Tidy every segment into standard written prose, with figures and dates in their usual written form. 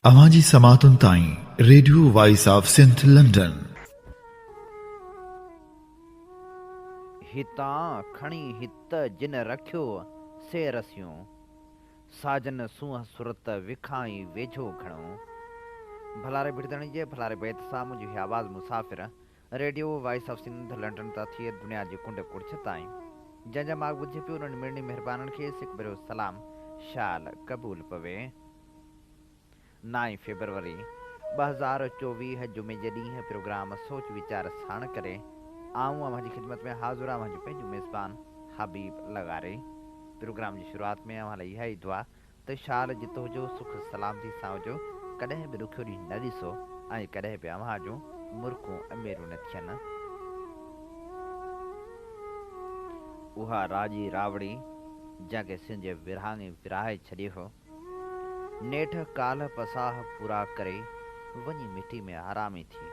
अवांजी समातुन ताईं radio voice of Sindh London. हितां खणी हित जिन रखियो से रसियो साजन सूंह सुरत विखाई वेझो घणो। भलारे बिरदणी जे भलारे बैत सां मुंहिंजी आवाज़ मुसाफ़िर radio voice of Sindh London तां थिए दुनिया जी कुंड कुड़छ ताईं जंहिंजा मां ॿुधे पियो उन्हनि मिड़नी महिरबाननि खे सिक भरियो सलाम शाल क़बूल पवे। 9 फरवरी 2024 जुमे जे ॾींहुं प्रोग्राम सोच वीचार साण करे आऊं अव्हां जी ख़िदमत में हाज़िर आहियां जो पंहिंजो मेज़बान हबीब लगारे। प्रोग्राम जी शुरूआत में अव्हां लाइ इहा ई दुआ त शाल जितो हुजो सुख सलामती सां हुजो, कॾहिं बि ॾुखियो ॾींहुं न ॾिसो ऐं कॾहिं बि अव्हां जूं मुर्कूं अमेरूं न थियनि। उहा राजी रावड़ी जंहिंखे सिंध जे विरहाङे विराहे छॾियो हो, नेठ काल्ह पसाह पूरा करे वञी मिटी में आरामी थी।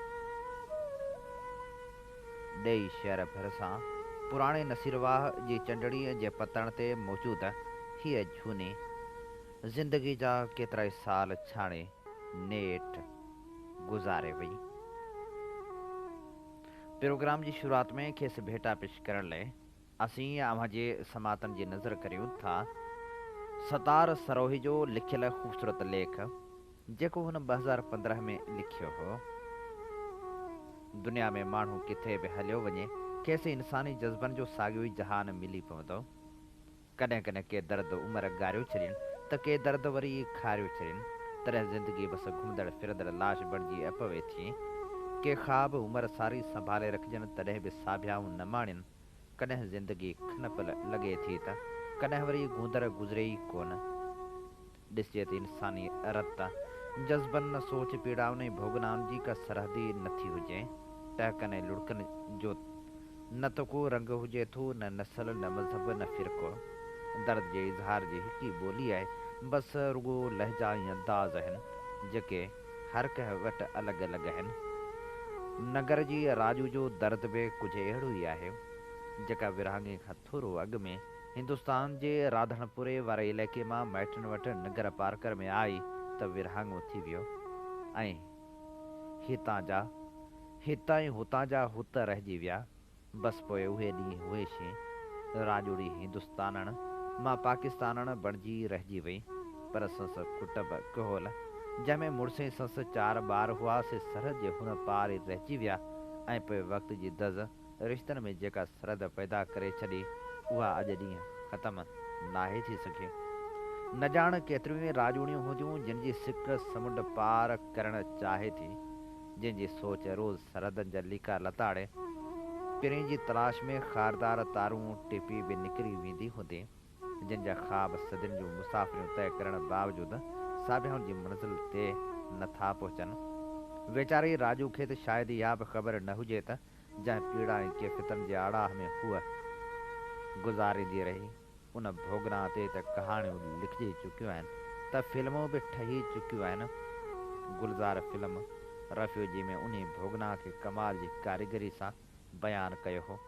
ॾेई शहर भरिसां पुराणे नसीरवाह जी चंडड़ीअ जे पतण ते मौजूद हीअ झूनी ज़िंदगी जा केतिरा ई साल छाणे नेठ गुज़ारे वई। प्रोग्राम जी शुरूआत में खेसि भेटा पेश करण लाइ असीं अव्हां जे समातनि जी नज़र करियूं था सतार सरोही जो लिखियल ख़ूबसूरत लेख जेको हुन 2015 में लिखियो हो। दुनिया में माण्हू किथे बि हलियो वञे खेसि इंसानी जज़्बनि जो साॻियो ई जहान मिली पवंदो। कॾहिं कॾहिं के दर्द उमिरि गारियो छॾीनि त के दर्द वरी खारियो छॾीनि, तॾहिं ज़िंदगी बसि घुमंदड़ फिरंदड़ लाश बणिजी अपवे थी। के ख़्वाब उमिरि सारी संभाले रखजनि तॾहिं बि साभियाऊं न माणिनि। कॾहिं ज़िंदगी खनप लॻे थी त कॾहिं वरी गूंदर गुज़रे ई कोन। ॾिसजे त इंसानी रत जज़्बनि सोच पीड़ाउनि ऐं भोगनाउनि जी का सरहदी नथी हुजे। टहकनि ऐं लुड़कनि जो न त को रंग हुजे थो, न नस्ल, न मज़हब, न फ़िरक़ो। दर्द जे इज़हार जी हिकु ई ॿोली आहे, बसि रुॻो लहजा ऐं अंदाज़ आहिनि जेके हर कंहिं वटि अलॻि अलॻि आहिनि। नगर जी राजू जो दर्द बि कुझु अहिड़ो ई आहे। जेका विरहाङे खां थोरो अॻु में हिंदुस्तान जे राधनपुरे वारे इलाइक़े मां माइटनि वटि नगर पार्कर में आई त विरहाङो थी वियो ऐं हितां ई हुतां जा हुत रहिजी विया। बसि पोइ उहे ॾींहुं उहे शइ राजूड़ी हिंदुस्तानण मां पाकिस्तानण बणिजी रहिजी वई। पर संस कुटुंब कहोल जंहिंमें मुड़ुस ऐं संस 4 ॿार हुआ से सरहद जे हुन पार ई रहिजी विया ऐं पोइ वक़्त जी दज़ रिश्तनि में जेका सरहद पैदा करे छॾी उहा अॼु ॾींहुं ख़तमु नाहे थी सघे। न ॼाण केतिरियूं ई राजूड़ियूं हूंदियूं जिन जी सिक समुंड पार करणु चाहे थी, जंहिंजी सोच रोज़ सरहदनि जा लीका लताड़े पिरीं जी तलाश में ख़ारदार तारूं टिपी बि निकिरी वेंदी हूंदी, जंहिंजा ख़्वाब सदियुनि जूं मुसाफ़िरियूं तइ करण बावजूदि साभियाउनि जी मंज़िल ते नथा पहुचनि। वेचारी राजू खे त शायदि इहा बि ख़बर न हुजे त जंहिं पीड़ा ऐं कैफ़ियतनि जे आड़ाह में हूअ गुज़ारींदी रही उन भोगना ते त कहाणियूं लिखिजी चुकियूं आहिनि त फ़िल्मूं बि ठही चुकियूं आहिनि। गुलज़ार फ़िल्म रफ़्यूजी में उन भोगना खे कमाल जी कारीगरी सां बयानु कयो हो।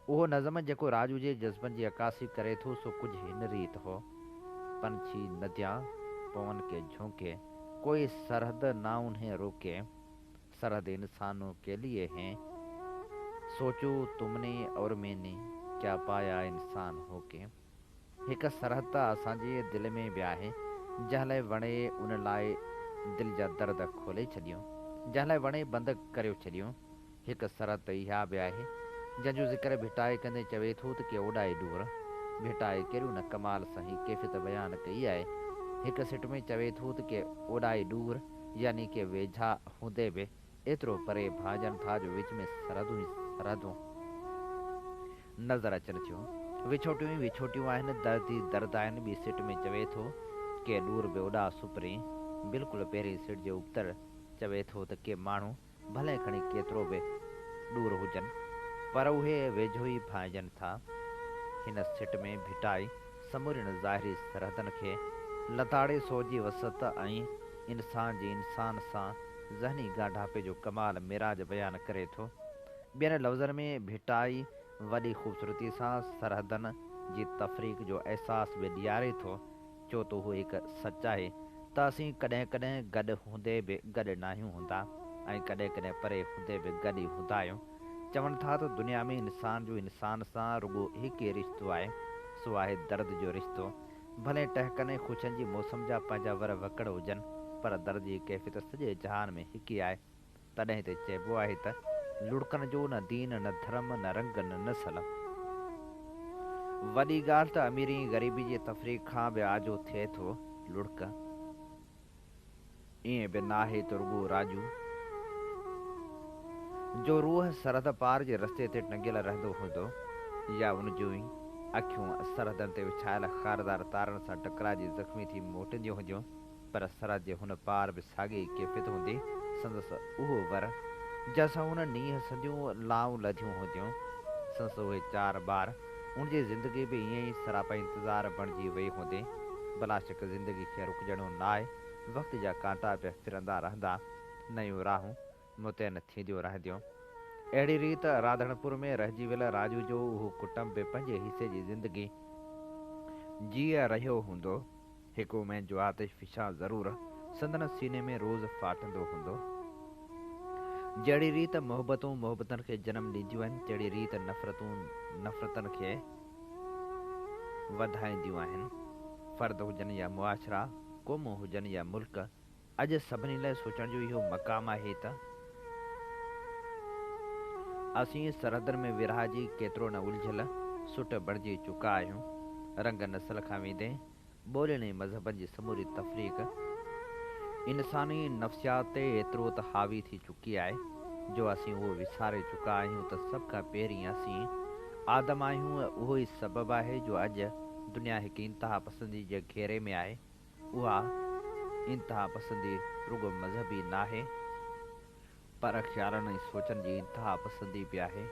उहो नज़म जेको राजू जे जज़्बनि जी अकासी करे थो सो कुझु हिन रीत हो। पंछी नदियां पवन के झोंके कोई सरहद ना उन्हें रोके, सरहद इंसानों के लिए हैं, सोचो तुमने और मैंने क्या पाया इंसान होके। हिकु सरहद त असांजे दिलि में बि आहे, जंहिं लाइ वणे उन लाइ दिलि जा दर्द खोले छॾियूं, जंहिं लाइ वणे बंदि करे छॾियूं। हिकु सरहद त इहा बि आहे जंहिंजो ज़िक्र भिटाए कंदे चवे थो त के ओॾाए दूर भिटाए कहिड़ियूं न कमाल सां ही कैफ़ियत बयानु कई आहे। हिकु सिट में चवे थो त के ओॾाए दूर यानी के वेझा हूंदे बि एतिरो परे भाॼनि था जो विच में सरहदूं ई सरहदूं नज़र अचनि थियूं। विछोटियूं ई विछोटियूं आहिनि, दर्द ई दर्द आहिनि। ॿी सिट में चवे थो के दूर बि ओॾा सुपरी, बिल्कुलु पहिरीं सिट जे उबतर चवे थो त के माण्हू भले खणी केतिरो बि दूर हुजनि पर उहे वेझो ई भाइजनि था। हिन सिट में भिटाई समूरियुनि ज़ाहिरी सरहदनि खे लताड़े सोजी वसत ऐं इंसान जी इंसान सां ज़हनी ॻाढापे जो कमाल मिराज बयानु करे थो। ॿियनि लफ़्ज़नि में भिटाई वॾी ख़ूबसूरती सां सरहदनि जी तफ़रीक़ जो अहसास बि ॾियारे थो, छो त उहो हिकु सचाई त असीं कॾहिं कॾहिं गॾु हूंदे बि गॾु न आहियूं हूंदा ऐं कॾहिं कॾहिं परे हूंदे बि गॾु ई हूंदा आहियूं। चवनि था त दुनिया में इंसान जो इंसान सां रुॻो हिकु ई रिश्तो आहे, सो आहे दर्द जो रिश्तो। भले टहकने ख़ुशियुनि जी मौसम जा पंहिंजा वर वकड़ हुजनि, पर दर्द जी कैफ़ियत सॼे जहान में हिकु ई आहे। तॾहिं त चइबो आहे त लुड़कनि जो न दीन न धर्म न रंग न नस्ल। वॾी ॻाल्हि त अमीरी ग़रीबी जी तफ़रीक़ खां बि आजो थिए थो लुड़क। ईअं बि नाहे त रुॻो राजू जो रूह सरहद पार जे रस्ते ते टंगियल रहंदो हूंदो, या उन जूं ई अखियूं सरहदनि ते विछायल खारदार तारनि सां टकराइजी ज़ख़्मी थी मोटंदियूं हूंदियूं, पर सरहद जे हुन पार बि साॻी कैफ़ियत हूंदी संदसि उहो वर जंहिंसां हुन नींहं सदियूं लाऊं लधियूं हूंदियूं। संदसि उहे 4 ॿार उनजी ज़िंदगी बि ईअं ई सरापा इंतज़ार बणिजी वई हूंदी। भला शक ज़िंदगी खे रुकजणो न आहे, वक़्त जा कांटा पिया फिरंदा रहंदा, नयूं राहूं मुतयन थींदियूं रहंदियूं। अहिड़ी रीति राधणपुर में रहिजी वियल राजू जो उहो कुटुंब बि पंहिंजे हिसे जी ज़िंदगी जीअ रहियो हूंदो। हिकु में जो आतिश फिशा ज़रूरु संदन सीने में रोज़ फाटंदो हूंदो। जहिड़ी रीति मोहबतूं मोहबतनि खे जनम ॾींदियूं आहिनि, तहिड़ी रीति नफ़रतूं नफ़रतनि खे वधाईंदियूं आहिनि। फ़र्द हुजनि या मुआशरा, क़ौमूं हुजनि या मुल्क, अॼु सभिनी लाइ सोचण जो इहो मक़ाम आहे त असीं सरहदनि में विरहा जी केतिरो न उलझियल सुट बणिजी चुका आहियूं। रंग नस्ल खां वेंदे ॿोलियुनि मज़हबनि जी समूरी तफ़रीक़ इंसानी नफ़्सियात ते एतिरो त हावी थी चुकी आहे जो असीं उहो विसारे चुका आहियूं त सभ खां पहिरीं असीं आदम आहियूं। उहो ई सबबु आहे जो अॼु दुनिया हिकु इंतिहा पसंदी जे घेरे में आहे। उहा इंतिहा पसंदी रुॻो मज़हबी न आहे, पर ख़्यालनि ऐं सोचनि जी इंतिहा पसंदी बि आहे,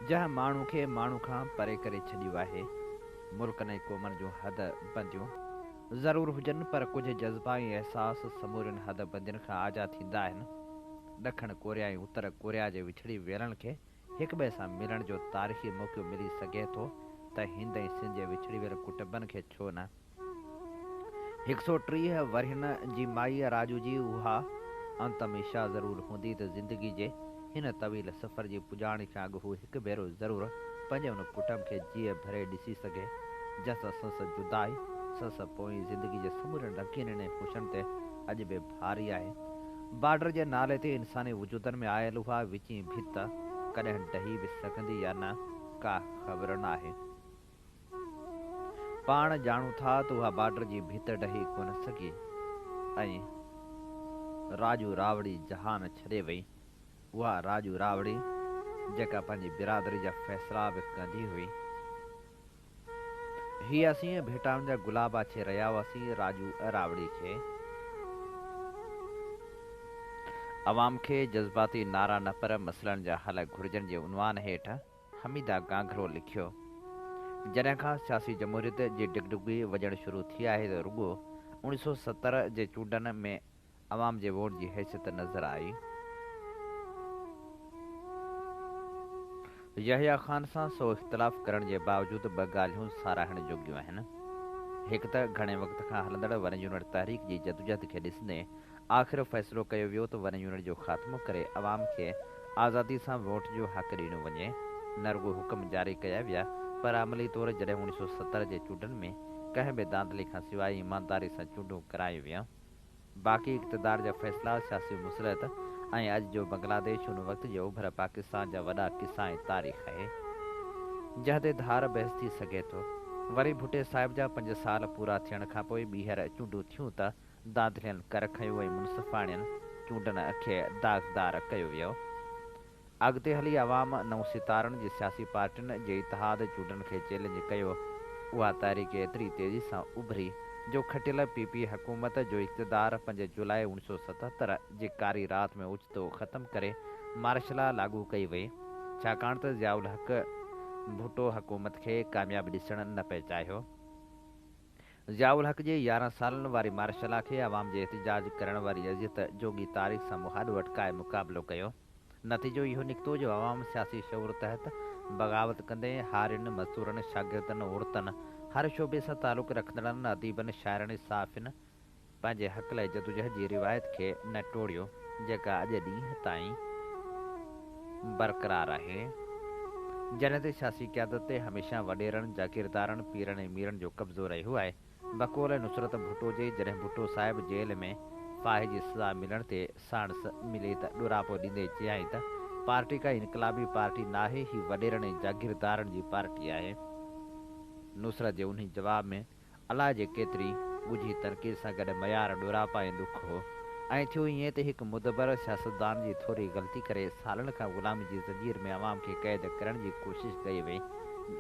जंहिं माण्हू खे माण्हू खां परे करे छॾियो आहे। मुल्कनि ऐं क़ौमनि जूं हद बंदियूं ज़रूरु हुजनि, पर कुझु जज़्बा ऐं अहसास समूरियुनि हद बंदियुनि खां आज़ाद थींदा आहिनि। ॾखण कोरिया ऐं उत्तर कोरिया जे विछड़ी वेलण खे हिक ॿिए सां मिलण जो तारीख़ी मौक़ो मिली सघे थो, त हिंद ऐं सिंध जे विछड़ी वियल कुटुंबनि खे छो न। 130 वरहनि जी माईअ राजू जी उहा अंतम इच्छा ज़रूरु हूंदी त ज़िंदगी जे हिन तवील सफ़र जी पुॼाणी खां अॻु हू हिकु भेरो ज़रूरु पंहिंजे हुन कुटुंब खे जीअ भरे ॾिसी सघे, जंहिंसां संसद जुदाई संसद पोइ ज़िंदगी जे समूरनि रंगीननि ऐं ख़ुशियुनि ते अॼु बि भारी आहे। बॉर्डर जे नाले ते इंसानी वजूदनि में आयल उहा विची भित कॾहिं ढही बि सघंदी या न, का ख़बर न आहे। पाण ॼाणूं था त उहा बॉर्डर जी भित ढही कोन सघी ऐं राजू रावड़ी जहान छॾे वई। उहा राजू रावड़ी जेका पंहिंजी बिरादरी जा फ़ैसिला बि कंदी हुई। हीअ असीं भेटाउनि जा गुलाबा छे रहिया हुआसीं राजू रावड़ी खे। अवाम खे जज़्बाती नारा न पर मसइलनि जा हल घुरिजनि जे उनवान हेठि हमीदा गांघरो लिखियो। जॾहिं खां सियासी जमहूरियत जी डिगडुगी वॼणु शुरू थी आहे त रुॻो 1970 जे चूंडनि में अवाम जे वोट जी हैसियत नज़र आई। यहिया ख़ान सां सो इख़्तिलाफ़ करण जे बावजूदि ॿ ॻाल्हियूं साराहण जोॻियूं आहिनि। हिकु त घणे वक़्त खां हलंदड़ वन यूनिट तहरीक जी जदोजहद खे ॾिसंदे आख़िर फ़ैसिलो कयो वियो त वन यूनिट जो ख़ात्मो करे अवाम खे आज़ादी सां वोट जो हक़ ॾिनो वञे। न रुॻो हुकम जारी कया विया, पर अमली तौरु जॾहिं 1970 जे चूंडनि में कंहिं बि दांधली खां सवाइ ईमानदारी सां चूंडूं करायूं वियूं, बाक़ी इक़्तिदार जा फ़ैसिला सियासी मुसलत ऐं अॼु जो बांग्लादेश उन वक़्त जे ओभर पाकिस्तान जा वॾा किस्सा ऐं तारीख़ आहे, जंहिं ते धार बहस थी सघे थो। वरी भुटे साहिब जा 5 साल पूरा थियण खां पोइ ॿीहर चूंडूं थियूं त दांधलियनि कर खयो ऐं मुनसिफ़ाणियुनि चूंडनि खे दाग़दार कयो वियो। अॻिते हली अवाम नव सितारनि जी सियासी पार्टियुनि जे इतिहाद चूंडनि खे चैलेंज कयो। उहा तहरीक एतिरी तेज़ी सां उभरी जो खटियल PP हुकूमत जो इक़्तिदार 5 जुलाई 1977 जी कारी राति में ओचितो ख़तमु करे मार्शल लागू कई वई, छाकाणि त ज़ियाउल हक़ भुट्टो हुकूमत खे कामयाबु ॾिसणु न पिए चाहियो। ज़ियाउल हक़ जे 11 सालनि वारी मार्शल खे अवाम जे एहतिजाज करण वारी अज़ियत जोगी तारीख़ सां मुहाॾो अटकाए मुक़ाबिलो कयो। नतीजो इहो निकितो जो अवाम सियासी शऊर तहत बग़ावत कंदे हारियुनि मज़दूरनि शागिर्दनि औरतनि हर शोबे सां तालुक़ रखंदड़नि अदीबनि शाइरनि साफ़िन पंहिंजे हक़ लाइ जदोजहद जी रिवायत खे न टोड़ियो जेका अॼु ॾींहं ताईं बरक़रार आहे। जॾहिं ते सियासी क़यादत ते हमेशह वॾेरनि जागीरदारनि पीरनि ऐं मीरनि जो कब्ज़ो रहियो आहे। बक़ौल नुसरत भुट्टो जे जॾहिं भुट्टो साहिब जेल में फाहे जी सज़ा मिलण ते साणस मिले त ॾुरापो ॾींदे चयाईं त पार्टी का इनकलाबी पार्टी नाहे, ही वॾेरनि ऐं जागीरदारनि जी पार्टी आहे। नुसरत जे उन जवाब में अलाह जे केतिरी ॻुझी तनक़ीद सां गॾु मयार ॾुरापा ऐं दुख हो। ऐं थियो ईअं त हिकु मुदबर सियासतदान जी थोरी ग़लती करे सालनि खां ग़ुलामी जी ज़ंजीर में अवाम खे क़ैद करण जी कोशिशि कई वई,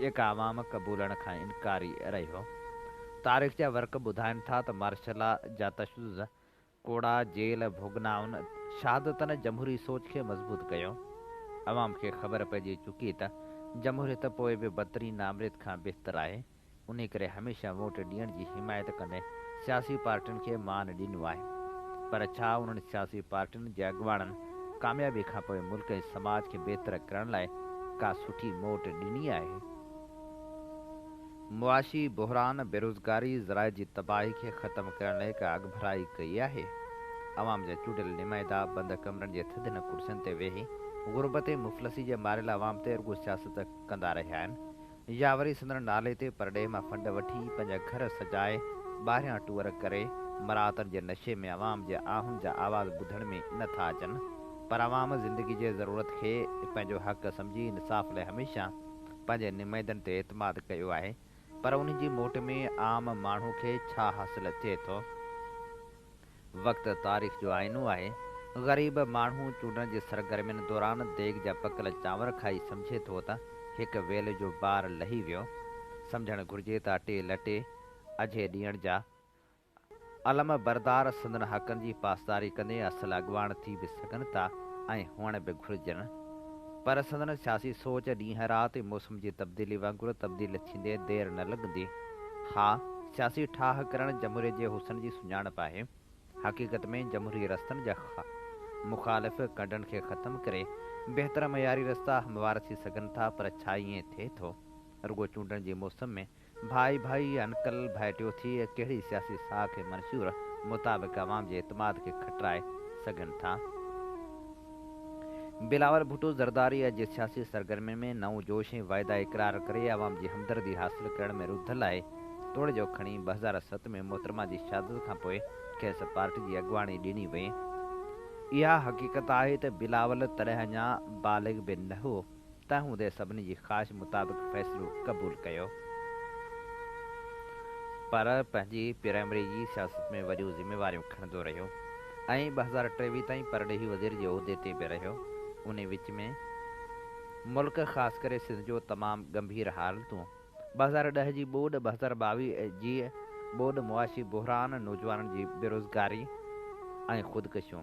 जेका अवाम क़बूलण खां इनकारी रहियो। तारीख़ जा वर्क ॿुधाइनि था त मार्शल जा तशदुद, कोड़ा जेल भोगनाउनि शहादतनि जमहूरी सोच खे मज़बूत कयो। अवाम खे ख़बर पइजी चुकी त जमहूरियत पोइ बि बदतरीन नामरेत खां बहितर आहे। उन करे हमेशह वोट ॾियण जी हिमायत कंदे सियासी पार्टियुनि खे मान ॾिनो आहे। पर छा उन्हनि सियासी पार्टियुनि जे अॻुवाणनि कामयाबी खां पोइ मुल्क ऐं समाज खे बहितर करण लाइ का सुठी मोट ॾिनी आहे? मुआशी बहरान, बेरोज़गारी, ज़राए जी तबाही खे ख़तमु करण लाइ का अॻभराई कई आहे? अवाम जा चूंडियल नुमाइंदा बंदि कमरनि जे थधियुनि कुर्सियुनि ते वेही ग़ुरबत ऐं मुफ़लसी जे मारियल अवाम ते रुॻो सियासत कंदा रहिया आहिनि, या वरी संदन नाले ते परॾेह मां फंड वठी पंहिंजा घर सजाए ॿाहिरियां टूर करे मराहतनि जे नशे में अवाम जे आहुनि जा आवाज़ ॿुधण में नथा अचनि। पर अवाम ज़िंदगी जे ज़रूरत खे पंहिंजो हक़ सम्झी इंसाफ़ लाइ हमेशह पंहिंजे नुमाइंदनि ते एतमाद कयो आहे। पर उन जी मोट में आम माण्हू खे छा हासिलु थिए थो? वक़्तु तारीख़ जो आईनो आहे। ग़रीब माण्हू चूंडनि जे सरगर्मियुनि दौरान देग जा पकल चांवर खाई सम्झे थो त हिकु वेल जो बार लही वियो। सम्झणु घुरिजे त अटे लटे अझे ॾियण जा अलम बरदार संदन हक़नि जी पासदारी कंदे असल अॻुवान थी बि सघनि था ऐं हुअण बि घुरिजनि। पर संदन सियासी सोच ॾींहं राति मौसम जी तब्दीली वांगुरु तब्दील थींदे देरि न लॻंदी। हा, सियासी ठाह करणु जमहूरियत जे हुसन जी सुञाणप आहे। हक़ीक़त में जमहूरी रस्तनि जा मुख़ालिफ़ कंडनि खे ख़तमु करे बहितर मयारी रस्ता हमवार थी सघनि था। पर छा ईअं थिए थो? रुॻो चूंडनि जे मौसम में भाई भाई अनकल भाइटियो थी कहिड़ी सियासी साख ऐं मंशूर मुताबिक़ अवाम जे एतमाद खे खटराए सघनि था? बिलावल भुट्टो ज़रदारी जे सियासी सरगर्मियुनि में नओं जोश ऐं वाइदा इक़रार करे अवाम जी हमदर्दी हासिलु करण में रुधल आहे। तोड़े जो खणी 2007 में मोहतरमा जी शहादत खां पोइ खेसि पार्टी जी अॻुवाणी ॾिनी वई। इहा हक़ीक़त आहे त बिलावल तॾहिं अञा बालिग़ बि न हो, तंहिं हूंदे सभिनी जी ख़्वाहिश मुताबिक़ फ़ैसिलो क़बूलु कयो। पर पंहिंजी प्राइमरी जी सियासत में वॾियूं ज़िम्मेवारियूं खणंदो रहियो ऐं 2023 ताईं परॾेही वज़ीर जे उहिदे ते बि रहियो। उन विच में मुल्क ख़ासि करे सिंध जो तमामु गंभीर हालतूं, 2010 जी ॿोॾ, 2022 जी ॿोॾ, मुआशी बहरान, नौजवाननि जी बेरोज़गारी ऐं ख़ुदकशियूं,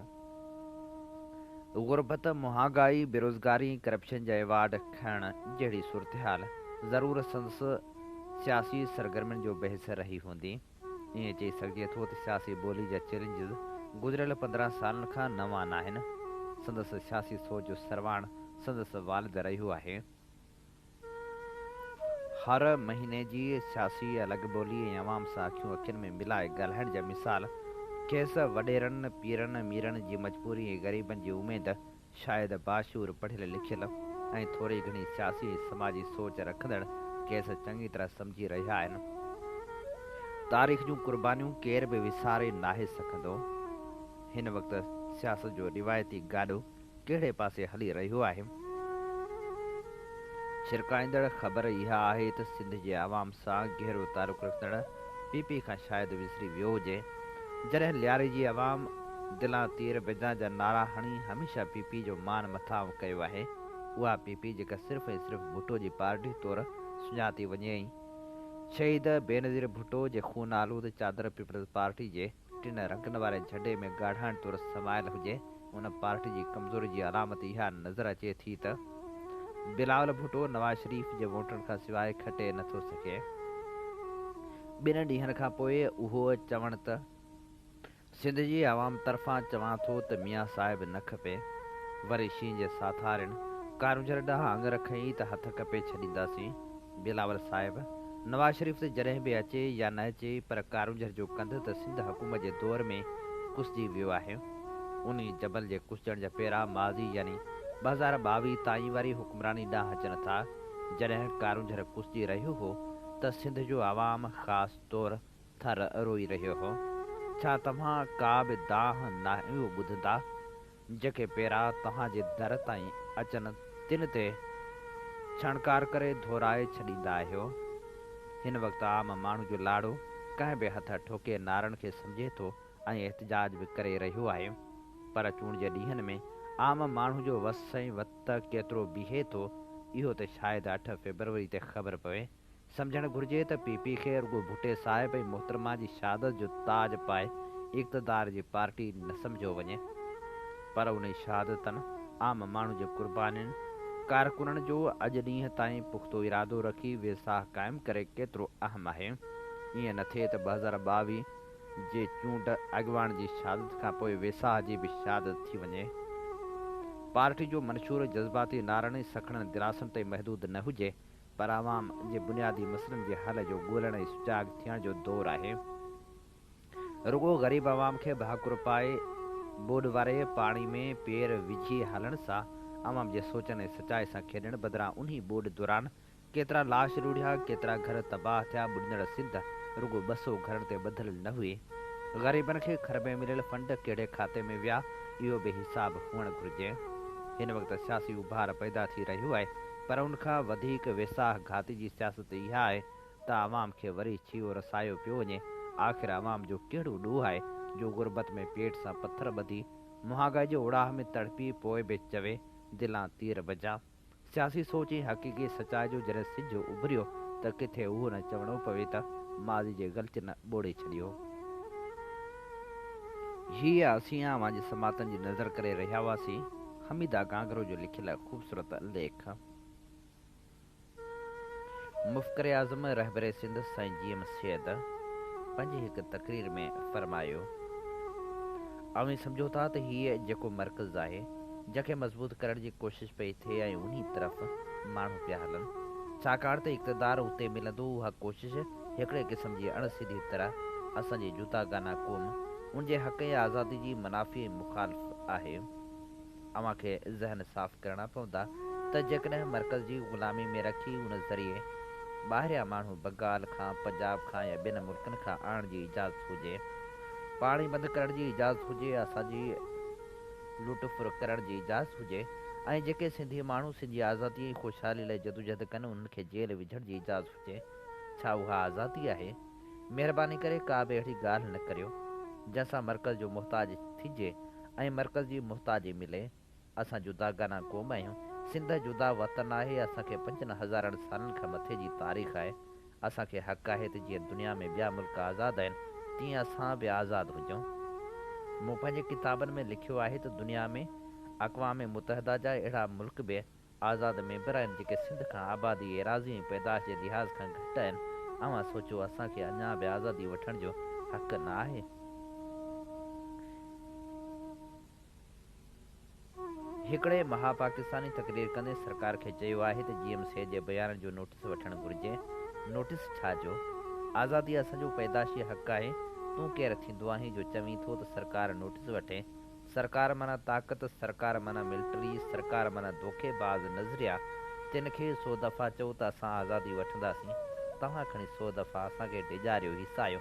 ग़ुरबत, महांगाई, बेरोज़गारी, करप्शन जा एवार्ड खणण जहिड़ी सूरतहाल ज़रूरु संदसि सियासी सरगर्मियुनि जो बहस रही हूंदी। ईअं चई सघिजे थो त सियासी ॿोली जा चैलेंजिस गुज़िरियल 15 सालनि खां नवां न आहिनि। संदसि सियासी सोच जो सरवाण संदसि वालिद रहियो आहे। हर महीने जी सियासी अलॻि ॿोली ऐं अवाम सां अखियूं अखियुनि में मिलाए ॻाल्हाइण जा मिसाल खेसि वॾेरनि पीरनि मीरनि जी मजबूरी ऐं ग़रीबनि जी उमेद शायदि बाशूर पढ़ियल लिखियल ऐं थोरी घणी सियासी समाजी सोच रखंदड़ खेसि चङी तरह सम्झी रहिया आहिनि। तारीख़ जूं क़ुर्बानियूं केर बि विसारे नाहे सघंदो। हिन वक़्तु सियासत जो रिवायती गाॾो कहिड़े पासे हली रहियो आहे? छिरकाईंदड़ ख़बर इहा आहे त सिंध जे अवाम सां गहरो तालुक़ु रखंदड़ PP खां शायदि विसरी वियो हुजे। जॾहिं लियारे जी अवाम दिलां तीर बिजां जा नारा हणी हमेशह PP जो मान मथां कयो आहे, उहा PP जेका सिर्फ़ु ऐं सिर्फ़ु भुट्टो जी पार्टी तौरु सुञाती वञे। शहीद बेनज़ीर भुट्टो जे खून आलूद चादर पीपल्स पार्टी जे 3 रंगनि वारे झंडे में ॻाढ़ाइण तौरु समायल हुजे, उन पार्टी जी कमज़ोरी जी अलामत इहा नज़र अचे थी त बिलावल भुट्टो नवाज़ शरीफ़ जे वोटनि खां सवाइ खटे नथो सघे। 2 ॾींहंनि खां पोइ उहो चवण त सिंध जी अवाम तरफ़ां चवां थो त मियां साहिब न खपे, वरी शींहं जे साथारियुनि कारूंजर ॾांहुं आङुर खईं त हथ कपे छॾींदासीं। बिलावल साहिब नवाज़ शरीफ़ ते जॾहिं बि अचे या न अचे पर कारूंझर जो कंध त सिंध हुकूमत जे दौर में कुसिजी वियो आहे। उन जबल जे कुसिजण जा पहिरां माज़ी यानी 2022 ताईं वारी हुक्मरानी ॾांहुं अचनि था। जॾहिं कारूंझर कुसिजी रहियो हो त सिंध जो आवाम ख़ासि तौरु थर रोई रहियो हो। छा तव्हां का बि दाह नाहियो ॿुधंदा जेके पहिरां तव्हांजे दर ताईं अचनि तिन ते छणकार करे धोराए छॾींदा आहियो। हिन वक़्तु आम माण्हू जो लाड़ो कंहिं बि हथ ठोके नारनि खे सम्झे थो ऐं एहतजाज बि करे रहियो आहे। पर चूंड जे ॾींहंनि में आम माण्हू जो वस ऐं वत केतिरो बीहे थो इहो त शायदि 8 फरवरी ते ख़बर पवे। सम्झणु घुरिजे त पीपी खे रुॻो भुटे साहिब ऐं मोहतरमा जी शहादत जो ताज पाए इक़्तदार जी पार्टी न सम्झो वञे, पर उन शहादतनि आम माण्हू जे क़ुर्बानीनि कारकुननि जो अॼु ॾींहं ताईं पुख़्तो इरादो रखी वेसाह क़ाइमु करे केतिरो अहम आहे। ईअं न थिए त 2022 जे चूंड अॻवान जी शहादत खां पोइ वेसाह जी बि शहादत थी वञे। पार्टी जो मंशूर जज़्बाती नारनि सखणनि दिलासनि ते महदूद न हुजे, पर आवाम जे बुनियादी मसइलनि जे हल जो ॻोल्हण ऐं सुजाग थियण जो दौरु आहे। रुॻो ग़रीब आवाम खे भाकुर पाए बोड वारे पाणी में पेर विझी हलण सां आवाम जे सोचनि ऐं सचाई सां खेॾण बदिरां उन्ही बोड दौरान केतिरा लाश रुढ़िया, केतिरा घर तबाह थिया। बुॾंदड़ सिंध रुॻो 200 घरनि ते ॿधल न हुई। ग़रीबनि खे खर में मिलियल फंड कहिड़े खाते में विया इहो बि हिसाब हुअणु घुरिजे। हिन वक़्तु सियासी उभार पैदा थी रहियो आहे, पर उनखां वधीक वेसाह घाती जी सियासत इहा आहे त आवाम खे वरी छीवो रसायो पियो वञे। आख़िर आवाम जो कहिड़ो ॾोह आहे जो गुरबत में पेट सां पथर ॿधी मुहागाई जे उड़ाह में तड़पी पोइ बि चवे दिलां तीर बजा। सियासी सोच ऐं हक़ीक़ी सचाई जो जॾहिं सिज उभरियो त किथे उहो न चवणो पवे त माज़ी जे ग़लति न ॿोड़े छॾियो। हीअ असीं आवां जे समातनि जी नज़र करे रहिया हुआसीं। हमीदा गांगरो जो लिखियल ख़ूबसूरत लेख। मुफ़्कर आज़म रहबर सिंध साईं GM सैयद पंहिंजी हिकु तक़रीर में फरमायो, अव्हीं सम्झो था त हीअ जेको मर्कज़ आहे जंहिंखे मज़बूत करण जी कोशिशि पई थिए ऐं उन्ही तरफ़ माण्हू पिया हलनि, छाकाणि त इक़्तदार उते मिलंदो। उहा कोशिशि हिकिड़े क़िस्म जी अणसिधी तरह असांजी जुदागाना क़ौम उन जे हक़ ऐं आज़ादी जी मनाफ़ी मुख़ालिफ़ आहे। अव्हां खे ज़हन साफ़ करणा पवंदा त जेकॾहिं मर्कज़ जी ग़ुलामी में रखी उन ज़रिए ॿाहिरियां माण्हू बंगाल खां, पंजाब खां या ॿियनि मुल्कनि खां आणण जी इजाज़त हुजे, पाणी बंदि करण जी इजाज़त हुजे, असांजी लुटफुर करण जी इजाज़त हुजे ऐं जेके सिंधी माण्हू सिंधी आज़ादी ऐं ख़ुशहाली लाइ जदोजहद कनि उन्हनि खे जेल विझण जी इजाज़त हुजे, छा उहा आज़ादी आहे? महिरबानी करे का बि अहिड़ी ॻाल्हि न करियो जंहिंसां मर्कज़ जो मुहताज थिजे ऐं मर्कज़ जी मुहताजी मिले। असां जुदागाना क़ौम आहियूं। सिंध जुदा वतन आहे। असांखे 5000 सालनि खां मथे जी तारीख़ आहे। असांखे हक़ आहे त जीअं दुनिया में ॿिया मुल्क आज़ादु आहिनि तीअं असां बि आज़ादु हुजूं। मूं पंहिंजे किताबनि में लिखियो आहे त दुनिया में अक़वाम मुतहदा जा अहिड़ा मुल्क बि आज़ाद मेंबर आहिनि जेके सिंध खां आबादी, एराज़ी ऐं पैदाश जे लिहाज़ खां घटि आहिनि। अव्हां सोचो असांखे अञा बि आज़ादी वठण जो हक़ न आहे? हिकिड़े महापाकिस्तानी तक़रीर कंदे सरकार खे चयो आहे त GM सैयद जे बयान जो नोटिस वठणु घुरिजे। नोटिस छा जो? आज़ादी असांजो पैदाशी हक़ आहे। तूं केरु थींदो आहीं जो चवीं थो त सरकार नोटिस वठे? सरकार माना ताक़त, सरकार माना मिलिट्री, सरकार माना धोखेबाज़ नज़रिया। तिन खे 100 दफ़ा चओ त असां आज़ादी वठंदासीं, तव्हां खणी 100 दफ़ा असांखे डिॼारियो, हिसायो,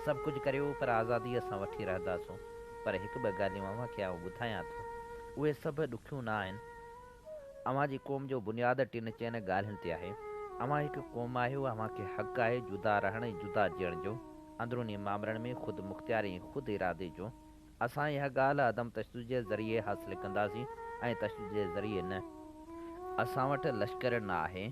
सभु कुझु करियो, पर आज़ादी असां वठी रहंदासूं। पर हिकु ॿ ॻाल्हियूं अव्हां खे आउं ॿुधायां थो, उहे सभु ॾुखियूं न आहिनि। अव्हां जी क़ौम जो बुनियादु टिनि चइनि ॻाल्हियुनि ते आहे। अव्हां हिकु क़ौम आहियो, अव्हां खे हक़ आहे जुदा रहण ऐं जुदा जीअण जो, अंदरूनी मामलनि में ख़ुदि मुख़्तियारी ऐं ख़ुदि इरादे जो। असां इहा ॻाल्हि अदम तशदुद जे ज़रिए हासिलु कंदासीं ऐं तशदुद जे ज़रिए न। असां वटि लश्कर न आहे,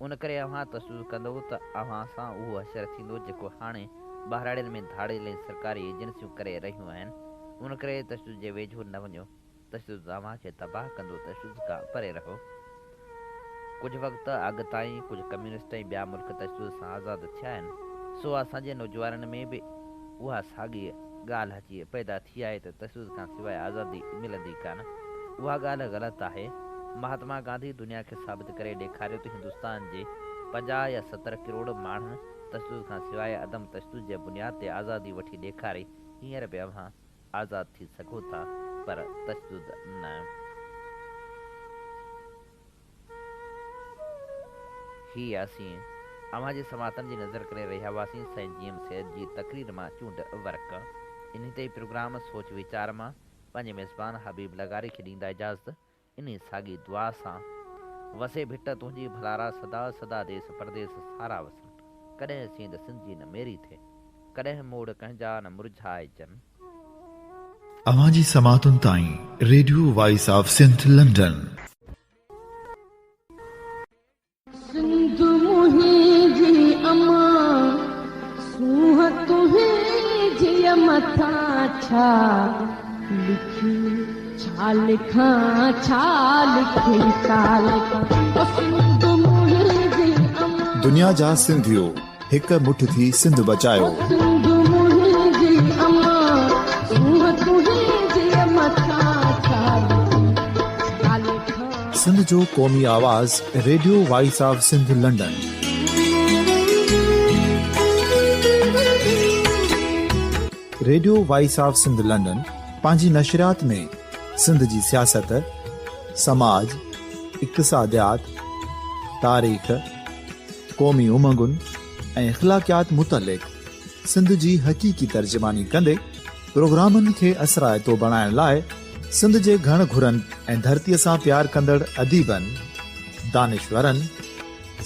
उन करे अव्हां तशदुद कंदव त अव्हां सां उहो हशर थींदो जेको हाणे ॿाहिराड़ियुनि में धाड़ेल ऐं सरकारी एजेंसियूं करे रहियूं आहिनि। उन करे तशदुद जे वेझो न वञो। तशदुद अव्हां खे तबाह कंदो। तशदुद खां परे रहो। कुझु वक़्तु अॻु ताईं कुझु कम्यूनिस्ट ऐं ॿिया मुल्क तशदुद सां आज़ादु थिया आहिनि। सो असांजे नौजवाननि में बि उहा साॻी ॻाल्हि अची पैदा थी आहे त तशदुद खां सवाइ आज़ादी मिलंदी कान। उहा ॻाल्हि ग़लति आहे। महात्मा गांधी दुनिया खे साबित करे ॾेखारियो त हिंदुस्तान जे 50 या 70 करोड़ माण्हू तशदुद खां सवाइ अदम तशदुद जे बुनियाद ते आज़ादी वठी ॾेखारी हींअर बि अव्हां आज़ाद थी सघो था, पर तशदुद न। ही असीं अव्हां जे समातनि जी नज़र करे रहिया हुआसीं साईं जीएम सैद जी तकरीर मां चूंड वर्क। इन ते प्रोग्राम सोच वीचार मां पंहिंजे मेज़बान हबीब लगारी खे ॾींदा इजाज़त। इन साॻी दुआ सां वसे भिट तुंहिंजी भलारा सदा सदा देस परदेस सारा वसन, कॾहिं सींद सिंध जी न मेरी थे, कॾहिं मोड़ कंहिंजा न मुरझाए जन। अवां जी समातुनि ताईं radio voice of Sindh London. Sindh मुंहिंजी अमां सूंह तुंहिंजी मथां छा लिखी, छा लिखां छा लिखी साल खां। सिंध मुंहिंजी अमां दुनिया जा सिंधियो हिक मुठ थी सिंध बचायो। सिंध मुंहिंजी अमां सूंह तुंहिंजी मथां छा लिखी, छा लिखां। सिंध जो क़ौमी आवाज़ radio voice of Sindh London. Radio voice of Sindh London पंहिंजी नशरियात में सिंध जी सियासत, समाज, इक़्तिसादियात, तारीख़, क़ौमी उमंगुनि ऐं इख़्लाक़ियात मुतलिक़ सिंध जी हक़ीक़ी तर्जुमानी कंदे प्रोग्रामनि खे असराइतो बणाइण लाइ सिंध जे घण घुरनि ऐं धरतीअ सां प्यार कंदड़ अदीबनि, दानिशवरनि,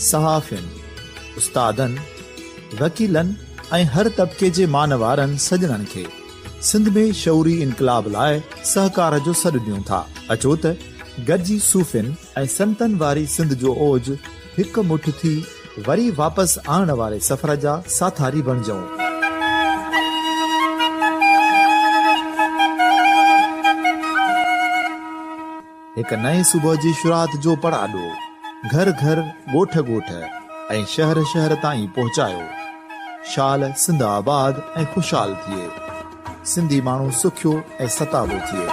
सहाफ़ियुनि, उस्तादनि, वकीलनि ऐं हर तबिके जे मानवारनि सजणनि खे सिंध में शऊरी इनकलाब लाइ सहकार जो सॾु ॾियूं था। अचो त गॾिजी सूफ़ियुनि ऐं संतनि वारी सिंध जो ओज हिकु मुठ थी वरी वापसि आणण वारे सफ़र जा साथारी बणिजऊं। हिकु नए सुबुह जी शुरूआत जो पड़ाॾो घर घर, ॻोठ ॻोठ ऐं शहर शहर ताईं पहुचायो। शाल सिंध आबाद ऐं ख़ुशहाल थिए, सिंधी माण्हू सुखियो ऐं सताबो थिए।